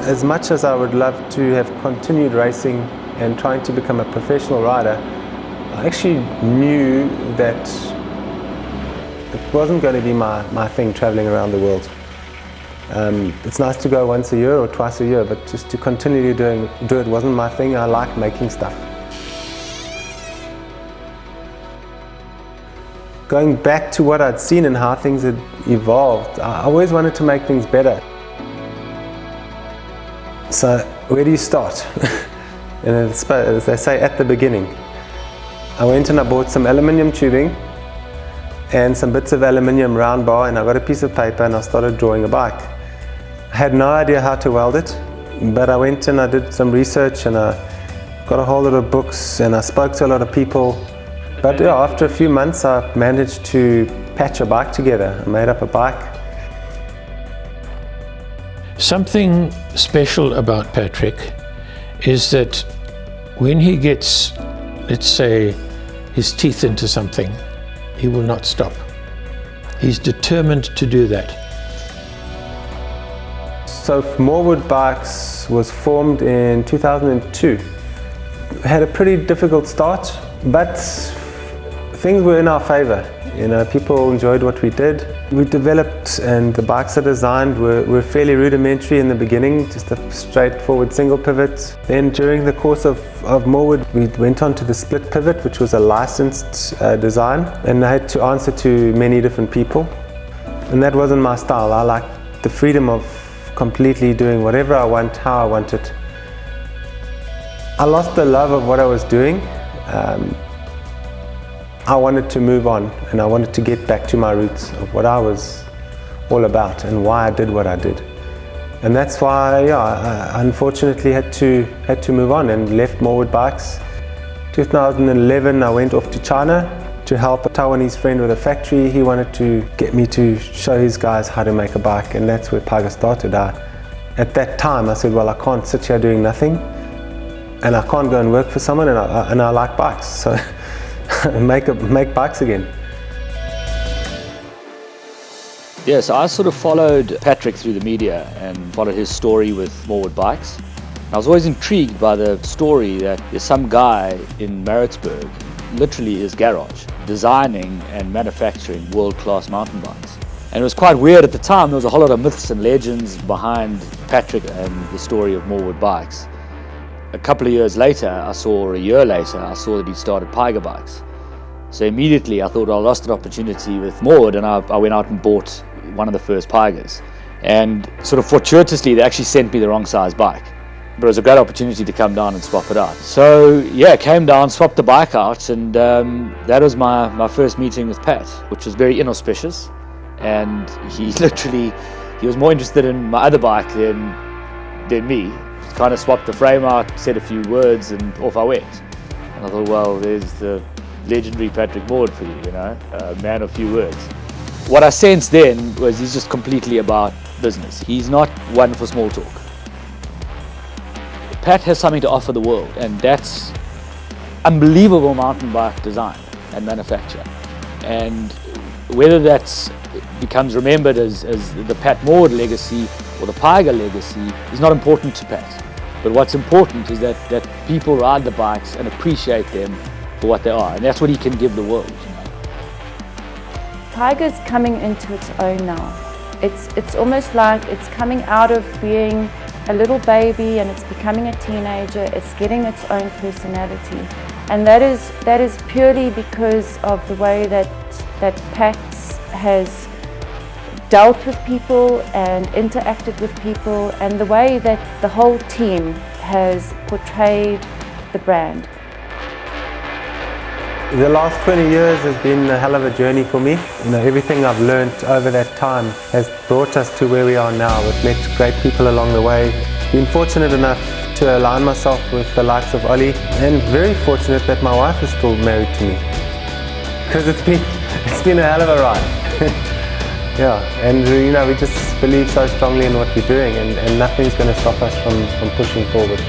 As much as I would love to have continued racing and trying to become a professional rider, I actually knew that it wasn't going to be my thing, traveling around the world. It's nice to go once a year or twice a year, but just to continually do it wasn't my thing. I like making stuff. Going back to what I'd seen and how things had evolved, I always wanted to make things better. So where do you start? And as they say, at the beginning. I went and I bought some aluminium tubing and some bits of aluminium round bar, and I got a piece of paper and I started drawing a bike. I had no idea how to weld it, but I went and I did some research and I got a whole lot of books and I spoke to a lot of people. But yeah, after a few months I managed to patch a bike together. I made up a bike. Something special about Patrick is that when he gets, let's say, his teeth into something, he will not stop. He's determined to do that. So MOREWOOD Bikes was formed in 2002. We had a pretty difficult start, but things were in our favor. You know, people enjoyed what we did. We developed, and the bikes I designed were fairly rudimentary in the beginning, just a straightforward single pivot. Then during the course of MOREWOOD, we went on to the split pivot, which was a licensed design, and I had to answer to many different people. And that wasn't my style. I liked the freedom of completely doing whatever I want, how I want it. I lost the love of what I was doing. I wanted to move on, and I wanted to get back to my roots of what I was all about and why I did what I did. And that's why, yeah, I unfortunately had to move on and left MOREWOOD Bikes. 2011 I went off to China to help a Taiwanese friend with a factory. He wanted to get me to show his guys how to make a bike, and that's where PYGA started. At that time I said, well, I can't sit here doing nothing, and I can't go and work for someone, and I like bikes, so make bikes again. Yeah, so I sort of followed Patrick through the media and followed his story with MOREWOOD Bikes. I was always intrigued by the story that there's some guy in Maritzburg, literally his garage, designing and manufacturing world-class mountain bikes. And it was quite weird at the time. There was a whole lot of myths and legends behind Patrick and the story of MOREWOOD Bikes. A couple of years later, or a year later, I saw that he started PYGA Bikes. So immediately I thought, well, I lost an opportunity with MOREWOOD, and I went out and bought one of the first PYGAs. And sort of fortuitously, they actually sent me the wrong size bike. But it was a great opportunity to come down and swap it out. So yeah, came down, swapped the bike out, and that was my first meeting with Pat, which was very inauspicious. And he was more interested in my other bike than me. Kind of swapped the frame out, said a few words, and off I went. And I thought, well, there's the legendary Patrick Morewood for you, you know, a man of few words. What I sensed then was he's just completely about business. He's not one for small talk. Pat has something to offer the world, and that's unbelievable mountain bike design and manufacture. And whether that becomes remembered as the Pat Morewood legacy or the PYGA legacy is not important to Pat. But what's important is that people ride the bikes and appreciate them for what they are, and that's what he can give the world. You know? PYGA is coming into its own now. It's almost like it's coming out of being a little baby and it's becoming a teenager. It's getting its own personality, and that is purely because of the way that Pat has dealt with people and interacted with people, and the way that the whole team has portrayed the brand. The last 20 years has been a hell of a journey for me. You know, everything I've learned over that time has brought us to where we are now. We've met great people along the way. Been fortunate enough to align myself with the likes of Ollie, and very fortunate that my wife is still married to me. Because it's been a hell of a ride. Yeah, and you know, we just believe so strongly in what we're doing, and nothing's going to stop us from pushing forward.